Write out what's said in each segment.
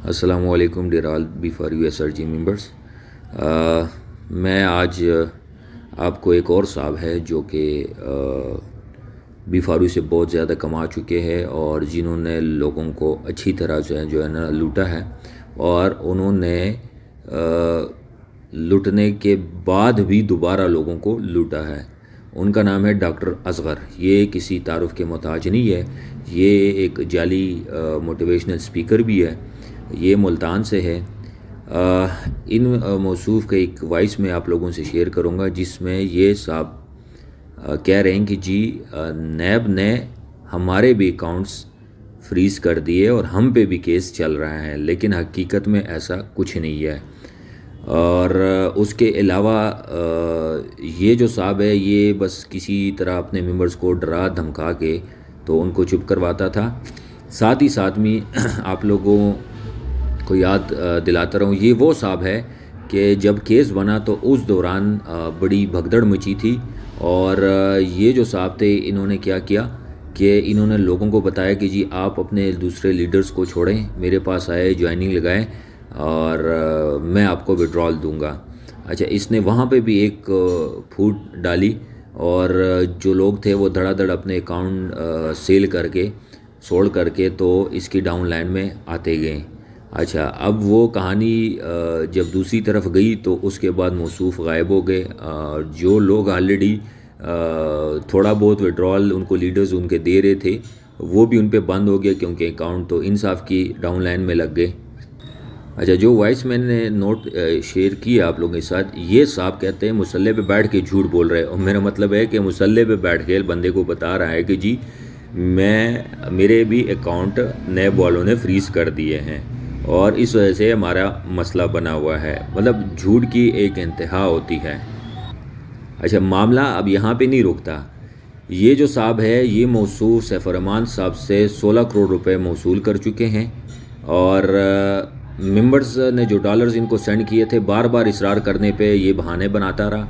السلام علیکم dear all B for U S R G members. میں آج آپ کو ایک اور صاحب ہے جو کہ بی فارو سے بہت زیادہ کما چکے ہیں اور جنہوں نے لوگوں کو اچھی طرح جو ہے نا لوٹا ہے، اور انہوں نے لوٹنے کے بعد بھی دوبارہ لوگوں کو لوٹا ہے. ان کا نام ہے ڈاکٹر اصغر. یہ کسی تعارف کے محتاج نہیں ہے. یہ ایک جعلی موٹیویشنل اسپیکر بھی ہے. یہ ملتان سے ہے. ان موصوف کا ایک وائس میں آپ لوگوں سے شیئر کروں گا جس میں یہ صاحب کہہ رہے ہیں کہ جی نیب نے ہمارے بھی اکاؤنٹس فریز کر دیے اور ہم پہ بھی کیس چل رہا ہے، لیکن حقیقت میں ایسا کچھ نہیں ہے. اور اس کے علاوہ یہ جو صاحب ہے یہ بس کسی طرح اپنے ممبرز کو ڈرا دھمکا کے تو ان کو چپ کرواتا تھا. ساتھ ہی ساتھ میں آپ لوگوں کو یاد دلاتا رہوں، یہ وہ صاحب ہے کہ جب کیس بنا تو اس دوران بڑی بھگدڑ مچی تھی. اور یہ جو صاحب تھے انہوں نے کیا کیا کہ انہوں نے لوگوں کو بتایا کہ جی آپ اپنے دوسرے لیڈرز کو چھوڑیں، میرے پاس آئے، جوائننگ لگائیں اور میں آپ کو وڈرال دوں گا. اچھا، اس نے وہاں پہ بھی ایک پھوٹ ڈالی اور جو لوگ تھے وہ دھڑا دھڑ اپنے اکاؤنٹ سیل کر کے سوڑ کر کے تو اس کی ڈاؤن لائن میں آتے گئے. اچھا، اب وہ کہانی جب دوسری طرف گئی تو اس کے بعد موصوف غائب ہو گئے. جو لوگ آلریڈی تھوڑا بہت وڈرال ان کو لیڈرز ان کے دے رہے تھے وہ بھی ان پہ بند ہو گیا کیونکہ اکاؤنٹ تو انصاف کی ڈاؤن لائن میں لگ گئے. اچھا، جو وائس میں نے نوٹ شیئر کیا آپ لوگوں کے ساتھ، یہ صاحب کہتے ہیں مسلح پہ بیٹھ کے جھوٹ بول رہے ہیں. اور میرا مطلب ہے کہ مسلح پہ بیٹھ کے بندے کو بتا رہا ہے کہ جی میرے بھی اکاؤنٹ نیب والوں نے فریز کر دیے ہیں اور اس وجہ سے ہمارا مسئلہ بنا ہوا ہے. مطلب جھوٹ کی ایک انتہا ہوتی ہے. اچھا، معاملہ اب یہاں پہ نہیں رکتا. یہ جو صاحب ہے یہ موصوف سیف الرحمان صاحب سے 16 کروڑ روپے موصول کر چکے ہیں، اور ممبرز نے جو ڈالرز ان کو سینڈ کیے تھے بار بار اصرار کرنے پہ یہ بہانے بناتا رہا.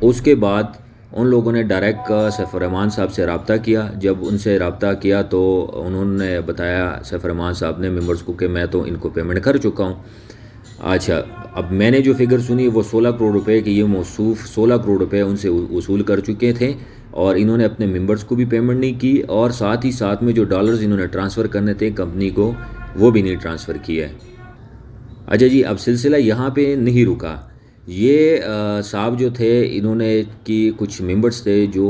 اس کے بعد ان لوگوں نے ڈائریکٹ سیف الرحمان صاحب سے رابطہ کیا. جب ان سے رابطہ کیا تو انہوں نے بتایا سیف الرحمان صاحب نے ممبرز کو کہ میں تو ان کو پیمنٹ کر چکا ہوں. اچھا، اب میں نے جو فگر سنی وہ 16 کروڑ روپے کہ یہ موصوف 16 کروڑ روپے ان سے وصول کر چکے تھے اور انہوں نے اپنے ممبرز کو بھی پیمنٹ نہیں کی، اور ساتھ ہی ساتھ میں جو ڈالرز انہوں نے ٹرانسفر کرنے تھے کمپنی کو وہ بھی نہیں ٹرانسفر کیا ہے. اچھا جی، اب سلسلہ یہاں پہ نہیں رکا. یہ صاحب جو تھے انہوں نے کی کچھ ممبرز تھے جو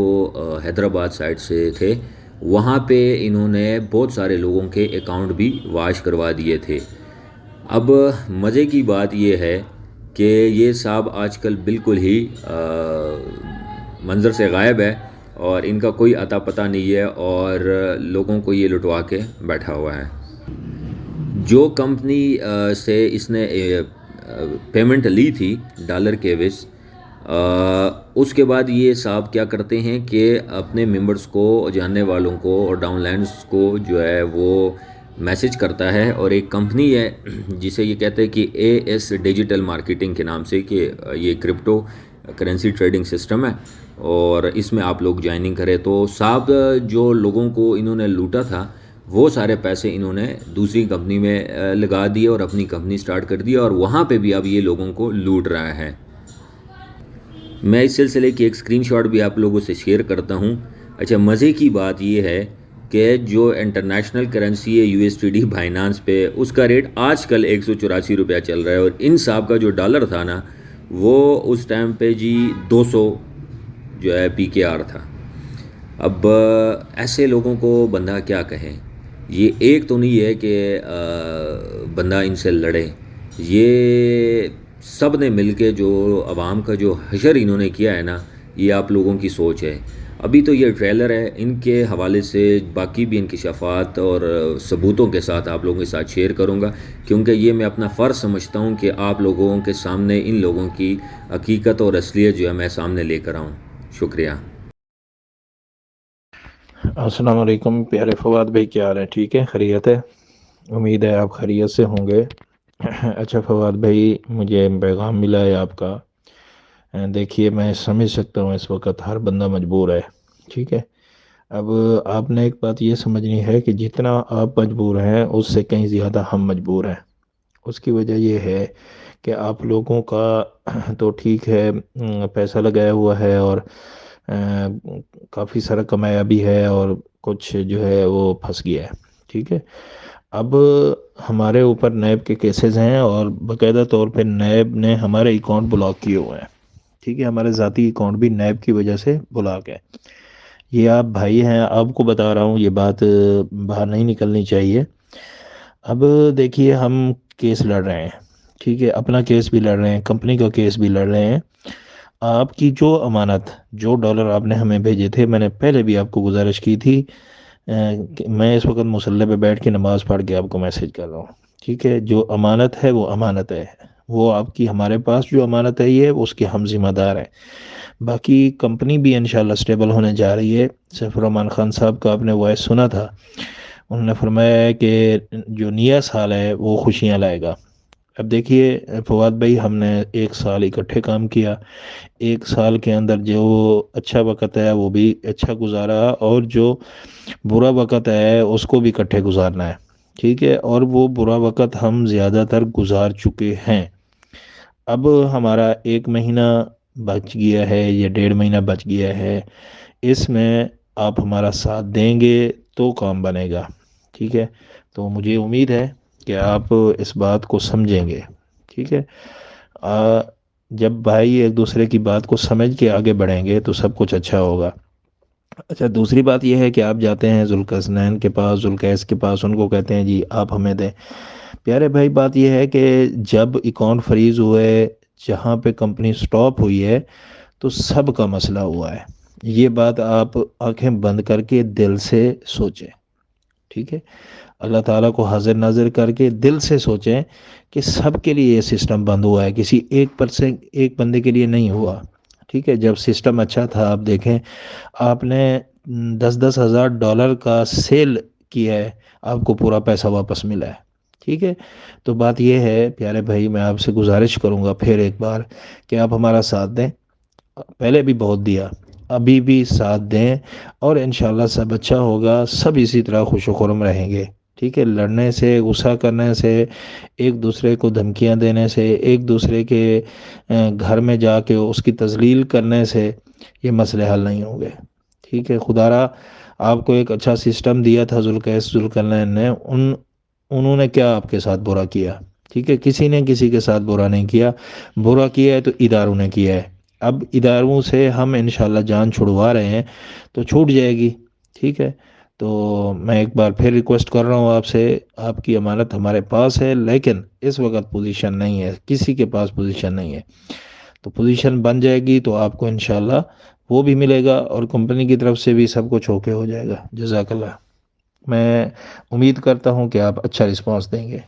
حیدرآباد سائڈ سے تھے، وہاں پہ انہوں نے بہت سارے لوگوں کے اکاؤنٹ بھی واش کروا دیے تھے. اب مزے کی بات یہ ہے کہ یہ صاحب آج کل بالکل ہی منظر سے غائب ہے اور ان کا کوئی اتا پتہ نہیں ہے، اور لوگوں کو یہ لٹوا کے بیٹھا ہوا ہے. جو کمپنی سے اس نے پیمنٹ لی تھی ڈالر کے عوض، اس کے بعد یہ صاحب کیا کرتے ہیں کہ اپنے ممبرز کو، جاننے والوں کو اور ڈاؤن لائنز کو جو ہے وہ میسج کرتا ہے. اور ایک کمپنی ہے جسے یہ کہتے ہیں کہ اے ایس ڈیجیٹل مارکیٹنگ کے نام سے، کہ یہ کرپٹو کرنسی ٹریڈنگ سسٹم ہے اور اس میں آپ لوگ جوائننگ کریں. تو صاحب جو لوگوں کو انہوں نے لوٹا تھا وہ سارے پیسے انہوں نے دوسری کمپنی میں لگا دیے اور اپنی کمپنی سٹارٹ کر دی، اور وہاں پہ بھی اب یہ لوگوں کو لوٹ رہا ہے. میں اس سلسلے کی ایک اسکرین شاٹ بھی آپ لوگوں سے شیئر کرتا ہوں. اچھا، مزے کی بات یہ ہے کہ جو انٹرنیشنل کرنسی ہے U S T D Binance پہ، اس کا ریٹ آج کل 184 روپیہ چل رہا ہے، اور ان صاحب کا جو ڈالر تھا نا وہ اس ٹائم پہ جی 200 جو ہے پی کے آر تھا. اب ایسے لوگوں کو بندہ کیا کہے. یہ ایک تو نہیں ہے کہ بندہ ان سے لڑے، یہ سب نے مل کے جو عوام کا جو حشر انہوں نے کیا ہے نا، یہ آپ لوگوں کی سوچ ہے. ابھی تو یہ ٹریلر ہے، ان کے حوالے سے باقی بھی انکشافات اور ثبوتوں کے ساتھ آپ لوگوں کے ساتھ شیئر کروں گا، کیونکہ یہ میں اپنا فرض سمجھتا ہوں کہ آپ لوگوں کے سامنے ان لوگوں کی حقیقت اور اصلیت جو ہے میں سامنے لے کر آؤں. شکریہ. السلام علیکم پیارے فواد بھائی، کیا حال ہے؟ ٹھیک ہے، خیریت ہے؟ امید ہے آپ خیریت سے ہوں گے. اچھا فواد بھائی، مجھے پیغام ملا ہے آپ کا. دیکھیے، میں سمجھ سکتا ہوں اس وقت ہر بندہ مجبور ہے، ٹھیک ہے. اب آپ نے ایک بات یہ سمجھنی ہے کہ جتنا آپ مجبور ہیں اس سے کہیں زیادہ ہم مجبور ہیں. اس کی وجہ یہ ہے کہ آپ لوگوں کا تو ٹھیک ہے، پیسہ لگایا ہوا ہے اور کافی سارا کمایا بھی ہے، اور کچھ جو ہے وہ پھنس گیا ہے، ٹھیک ہے۔ اب ہمارے اوپر نیب کے کیسز ہیں، اور باقاعدہ طور پہ نیب نے ہمارے اکاؤنٹ بلاک کیے ہوئے ہیں، ٹھیک ہے۔ ہمارے ذاتی اکاؤنٹ بھی نیب کی وجہ سے بلاک ہے۔ یہ آپ بھائی ہیں، آپ کو بتا رہا ہوں، یہ بات باہر نہیں نکلنی چاہیے۔ اب دیکھیے، ہم کیس لڑ رہے ہیں، ٹھیک ہے، اپنا کیس بھی لڑ رہے ہیں، کمپنی کا کیس بھی لڑ رہے ہیں۔ آپ کی جو امانت، جو ڈالر آپ نے ہمیں بھیجے تھے، میں نے پہلے بھی آپ کو گزارش کی تھی، کہ میں اس وقت مصلی پہ بیٹھ کے نماز پڑھ کے آپ کو میسج کر رہا ہوں، ٹھیک ہے۔ جو امانت ہے وہ امانت ہے، وہ آپ کی ہمارے پاس جو امانت ہے یہ اس کے ہم ذمہ دار ہیں۔ باقی کمپنی بھی انشاءاللہ سٹیبل ہونے جا رہی ہے۔ سیف الرحمن خان صاحب کا آپ نے وائس سنا تھا، انہوں نے فرمایا ہے کہ جو نیا سال ہے وہ خوشیاں لائے گا۔ اب دیکھیے فواد بھائی، ہم نے 1 سال اکٹھے کام کیا، 1 سال کے اندر جو اچھا وقت ہے وہ بھی اچھا گزارا، اور جو برا وقت ہے اس کو بھی اکٹھے گزارنا ہے، ٹھیک ہے۔ اور وہ برا وقت ہم زیادہ تر گزار چکے ہیں۔ اب ہمارا 1 مہینہ بچ گیا ہے یا 1.5 مہینہ بچ گیا ہے، اس میں آپ ہمارا ساتھ دیں گے تو کام بنے گا، ٹھیک ہے۔ تو مجھے امید ہے کہ آپ اس بات کو سمجھیں گے، ٹھیک ہے۔ جب بھائی ایک دوسرے کی بات کو سمجھ کے آگے بڑھیں گے تو سب کچھ اچھا ہوگا۔ اچھا، دوسری بات یہ ہے کہ آپ جاتے ہیں ذوالقرنین کے پاس، ذوالقیس کے پاس، ان کو کہتے ہیں جی آپ ہمیں دیں۔ پیارے بھائی، بات یہ ہے کہ جب اکاؤنٹ فریز ہوئے، جہاں پہ کمپنی سٹاپ ہوئی ہے، تو سب کا مسئلہ ہوا ہے۔ یہ بات آپ آنکھیں بند کر کے دل سے سوچیں، ٹھیک ہے۔ اللہ تعالیٰ کو حاضر ناظر کر کے دل سے سوچیں کہ سب کے لیے یہ سسٹم بند ہوا ہے، کسی ایک بندے کے لیے نہیں ہوا، ٹھیک ہے۔ جب سسٹم اچھا تھا، آپ دیکھیں، آپ نے 10,000 کا سیل کیا ہے، آپ کو پورا پیسہ واپس ملا ہے، ٹھیک ہے۔ تو بات یہ ہے پیارے بھائی، میں آپ سے گزارش کروں گا پھر ایک بار کہ آپ ہمارا ساتھ دیں۔ پہلے بھی بہت دیا، ابھی بھی ساتھ دیں، اور انشاءاللہ سب اچھا ہوگا، سب اسی طرح خوش و خرم رہیں گے، ٹھیک ہے۔ لڑنے سے، غصہ کرنے سے، ایک دوسرے کو دھمکیاں دینے سے، ایک دوسرے کے گھر میں جا کے اس کی تذلیل کرنے سے یہ مسئلے حل نہیں ہوں گے، ٹھیک ہے۔ خدا را آپ کو ایک اچھا سسٹم دیا تھا ذوالقرنین نے، انہوں نے کیا آپ کے ساتھ برا کیا؟ ٹھیک ہے، کسی نے کسی کے ساتھ برا نہیں کیا، برا کیا ہے تو اداروں نے کیا ہے۔ اب اداروں سے ہم انشاءاللہ جان چھڑوا رہے ہیں تو چھوٹ جائے گی، ٹھیک ہے۔ تو میں ایک بار پھر ریکویسٹ کر رہا ہوں آپ سے، آپ کی امانت ہمارے پاس ہے، لیکن اس وقت پوزیشن نہیں ہے، کسی کے پاس پوزیشن نہیں ہے۔ تو پوزیشن بن جائے گی تو آپ کو انشاءاللہ وہ بھی ملے گا، اور کمپنی کی طرف سے بھی سب کچھ اوکے ہو جائے گا۔ جزاک اللہ۔ میں امید کرتا ہوں کہ آپ اچھا رسپانس دیں گے۔